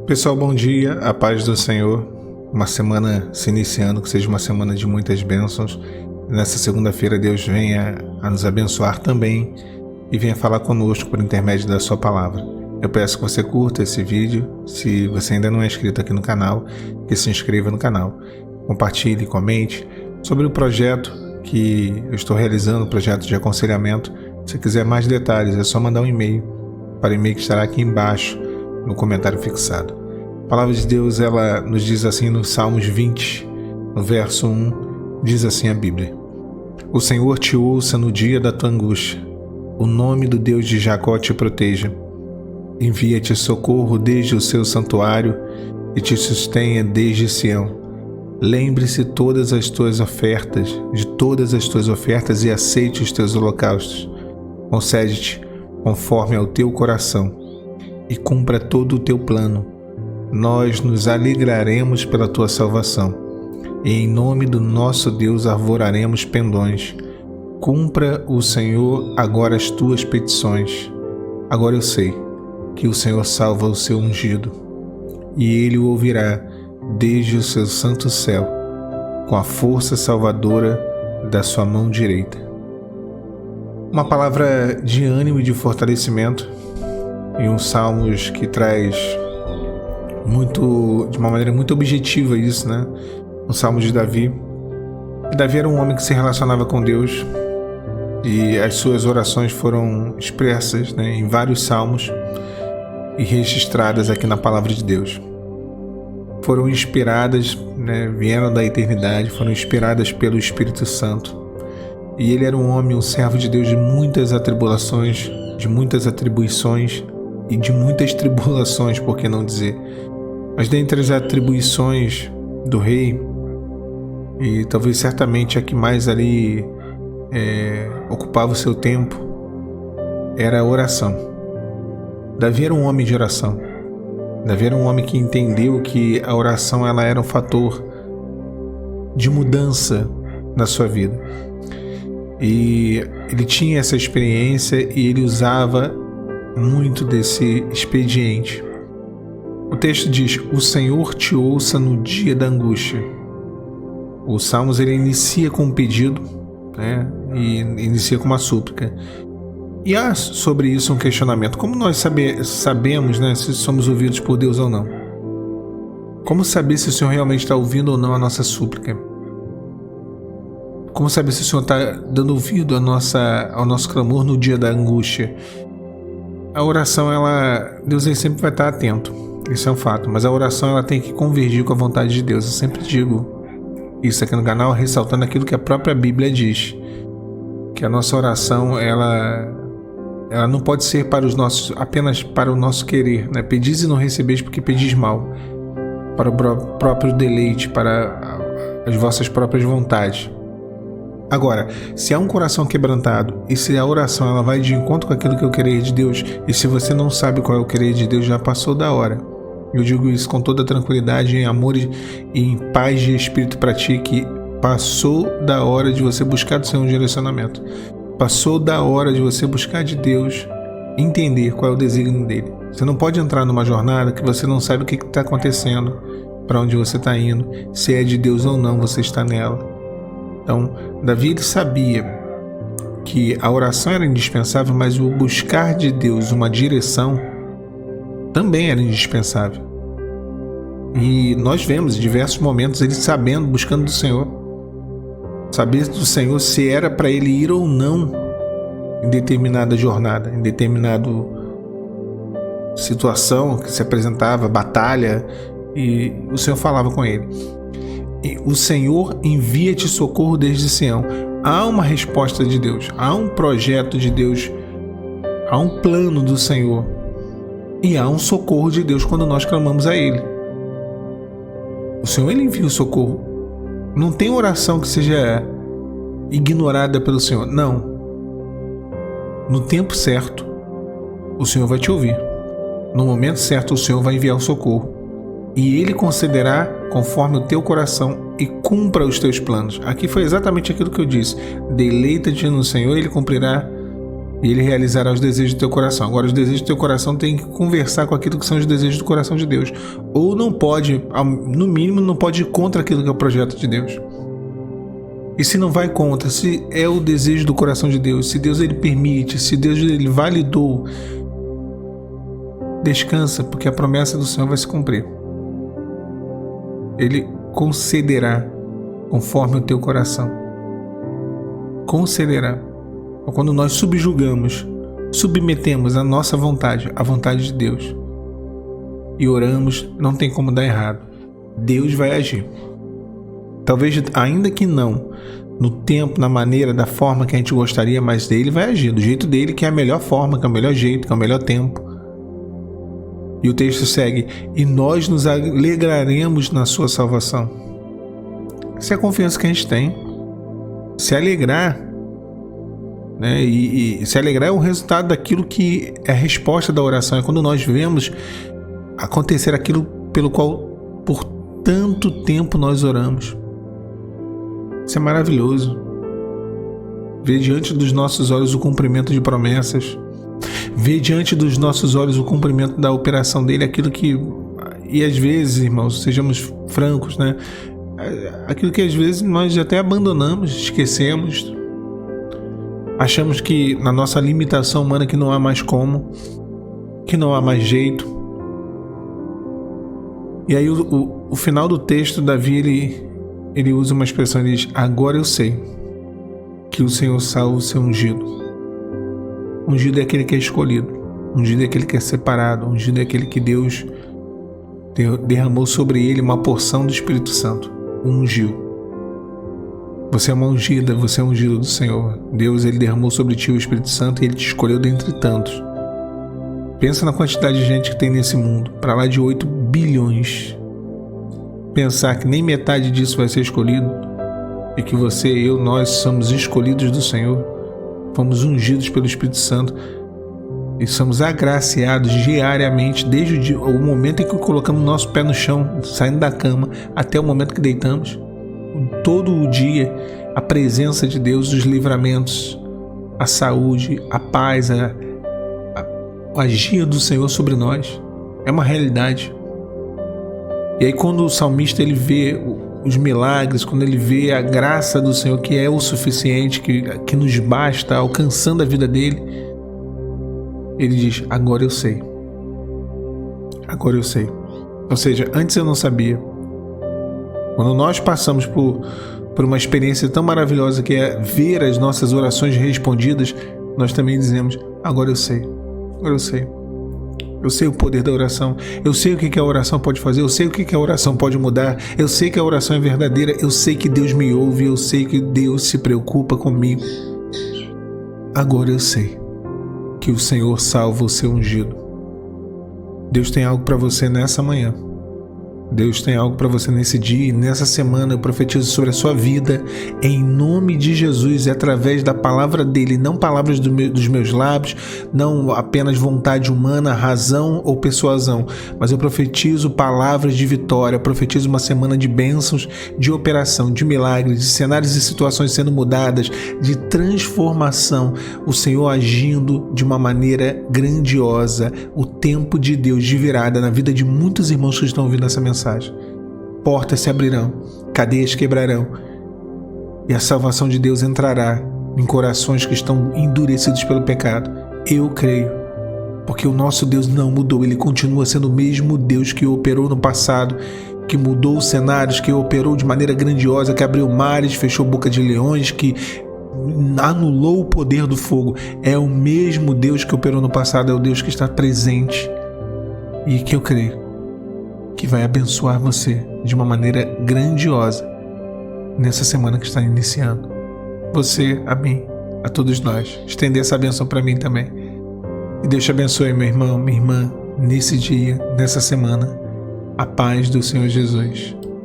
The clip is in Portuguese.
Pessoal, bom dia, a paz do Senhor. Uma semana se iniciando, que seja uma semana de muitas bênçãos. Nessa segunda-feira, Deus venha a nos abençoar também e venha falar conosco por intermédio da sua palavra. Eu peço que você curta esse vídeo. Se você ainda não é inscrito aqui no canal, que se inscreva no canal. Compartilhe, comente sobre o projeto que eu estou realizando, o projeto de aconselhamento. Se quiser mais detalhes, é só mandar um e-mail para o e-mail que estará aqui embaixo no comentário fixado. A palavra de Deus, ela nos diz assim no Salmos 20, no verso 1, diz assim a Bíblia: O Senhor te ouça no dia da tua angústia, o nome do Deus de Jacó te proteja. Envia-te socorro desde o seu santuário e te sustenha desde Sião. Lembre-se de todas as tuas ofertas e aceite os teus holocaustos. Concede-te conforme ao teu coração e cumpra todo o teu plano. Nós nos alegraremos pela tua salvação e em nome do nosso Deus arvoraremos pendões. Cumpra o Senhor agora as tuas petições. Agora eu sei que o Senhor salva o seu ungido e ele o ouvirá desde o seu santo céu, com a força salvadora da sua mão direita. Uma palavra de ânimo e de fortalecimento e um Salmos que traz de uma maneira muito objetiva isso, né? Um Salmo de Davi. E Davi era um homem que se relacionava com Deus e as suas orações foram expressas, né, em vários salmos e registradas aqui na palavra de Deus. Foram inspiradas, né, vieram da eternidade, foram inspiradas pelo Espírito Santo. E ele era um homem, um servo de Deus de muitas atribulações, de muitas atribuições e de muitas tribulações, por que não dizer. Mas dentre as atribuições do rei, e talvez certamente a que mais ali ocupava o seu tempo, era a oração. Davi era um homem de oração. Davi era um homem que entendeu que a oração ela era um fator de mudança na sua vida. E ele tinha essa experiência e ele usava muito desse expediente. O texto diz: o Senhor te ouça no dia da angústia. O Salmos ele inicia com um pedido, né, e inicia com uma súplica. E há sobre isso um questionamento. Como nós sabemos, né, se somos ouvidos por Deus ou não? Como saber se o Senhor realmente está ouvindo ou não a nossa súplica? Como saber se o Senhor está dando ouvido ao nosso clamor no dia da angústia? A oração, Deus sempre vai estar atento. Isso é um fato. Mas a oração ela tem que convergir com a vontade de Deus. Eu sempre digo isso aqui no canal, ressaltando aquilo que a própria Bíblia diz. Que a nossa oração, ela não pode ser apenas para o nosso querer, né? Pedis e não recebeis porque pedis mal. Para o próprio deleite, para as vossas próprias vontades. Agora, se há um coração quebrantado e se a oração ela vai de encontro com aquilo que é o querer de Deus, e se você não sabe qual é o querer de Deus, já passou da hora. Eu digo isso com toda tranquilidade, em amor e em paz de espírito para ti, que passou da hora de você buscar do Senhor um direcionamento. Passou da hora de você buscar de Deus, entender qual é o desígnio dele. Você não pode entrar numa jornada que você não sabe o que está acontecendo, para onde você está indo, se é de Deus ou não você está nela. Então, Davi ele sabia que a oração era indispensável, mas o buscar de Deus uma direção também era indispensável. E nós vemos em diversos momentos ele buscando do Senhor. Saber do Senhor se era para ele ir ou não em determinada jornada, em determinada situação que se apresentava, batalha, e o Senhor falava com ele. O Senhor envia-te socorro desde Sião. Há uma resposta de Deus, há um projeto de Deus, há um plano do Senhor e há um socorro de Deus quando nós clamamos a Ele. O Senhor ele envia o socorro. Não tem oração que seja ignorada pelo Senhor. Não. No tempo certo, o Senhor vai te ouvir. No momento certo, o Senhor vai enviar o socorro. E Ele concederá conforme o teu coração e cumpra os teus planos. Aqui foi exatamente aquilo que eu disse. Deleita-te no Senhor e Ele cumprirá e Ele realizará os desejos do teu coração. Agora, os desejos do teu coração tem que conversar com aquilo que são os desejos do coração de Deus. Ou não pode, no mínimo, não pode ir contra aquilo que é o projeto de Deus. E se não vai contra, se é o desejo do coração de Deus, se Deus ele permite, se Deus ele validou, descansa, porque a promessa do Senhor vai se cumprir. Ele concederá conforme o teu coração. Concederá. Quando nós subjugamos, submetemos a nossa vontade à vontade de Deus e oramos, não tem como dar errado. Deus vai agir. Talvez, ainda que não no tempo, na maneira, da forma que a gente gostaria, mas Ele vai agir do jeito dele, que é a melhor forma, que é o melhor jeito, que é o melhor tempo. E o texto segue: e nós nos alegraremos na sua salvação. Essa é a confiança que a gente tem. Se alegrar, né? E se alegrar é o resultado daquilo que é a resposta da oração. É quando nós vemos acontecer aquilo pelo qual por tanto tempo nós oramos. Isso é maravilhoso. Ver diante dos nossos olhos o cumprimento de promessas. Ver diante dos nossos olhos o cumprimento da operação dele, aquilo que... E às vezes, irmãos, sejamos francos, né? Aquilo que às vezes nós até abandonamos, esquecemos. Achamos que na nossa limitação humana que não há mais como, que não há mais jeito. E aí o final do texto, Davi, ele usa uma expressão, ele diz: agora eu sei que o Senhor salva o seu ungido. Ungido é aquele que é escolhido, ungido é aquele que é separado, ungido é aquele que Deus derramou sobre ele uma porção do Espírito Santo, ungiu. Você é uma ungida, você é ungido do Senhor. Deus, ele derramou sobre ti o Espírito Santo e ele te escolheu dentre tantos. Pensa na quantidade de gente que tem nesse mundo, para lá de 8 bilhões. Pensar que nem metade disso vai ser escolhido e que você, eu, nós somos escolhidos do Senhor, fomos ungidos pelo Espírito Santo e somos agraciados diariamente, desde o momento em que colocamos nosso pé no chão, saindo da cama, até o momento que deitamos. Todo o dia, a presença de Deus, os livramentos, a saúde, a paz, o agir do Senhor sobre nós é uma realidade. E aí quando o salmista ele vê os milagres, quando ele vê a graça do Senhor, que é o suficiente, que nos basta, alcançando a vida dele, ele diz: agora eu sei. Agora eu sei. Ou seja, antes eu não sabia. Quando nós passamos por uma experiência tão maravilhosa que é ver as nossas orações respondidas, nós também dizemos: agora eu sei. Agora eu sei. Eu sei o poder da oração. Eu sei o que a oração pode fazer. Eu sei o que a oração pode mudar. Eu sei que a oração é verdadeira. Eu sei que Deus me ouve. Eu sei que Deus se preocupa comigo. Agora eu sei que o Senhor salva o seu ungido. Deus tem algo para você nessa manhã. Deus tem algo para você nesse dia e nessa semana. Eu profetizo sobre a sua vida em nome de Jesus, e através da palavra dele, não palavras dos meus lábios, não apenas vontade humana, razão ou persuasão, mas eu profetizo palavras de vitória, profetizo uma semana de bênçãos, de operação, de milagres, de cenários e situações sendo mudadas, de transformação, o Senhor agindo de uma maneira grandiosa, o tempo de Deus de virada na vida de muitos irmãos que estão ouvindo essa mensagem. Portas se abrirão, cadeias quebrarão e a salvação de Deus entrará em corações que estão endurecidos pelo pecado. Eu creio, porque o nosso Deus não mudou. Ele continua sendo o mesmo Deus que operou no passado, que mudou os cenários, que operou de maneira grandiosa, que abriu mares, fechou boca de leões, que anulou o poder do fogo. É o mesmo Deus que operou no passado, é o Deus que está presente e que eu creio que vai abençoar você de uma maneira grandiosa nessa semana que está iniciando. Você, a mim, a todos nós. Estender essa bênção para mim também. E Deus te abençoe, meu irmão, minha irmã, nesse dia, nessa semana. A paz do Senhor Jesus.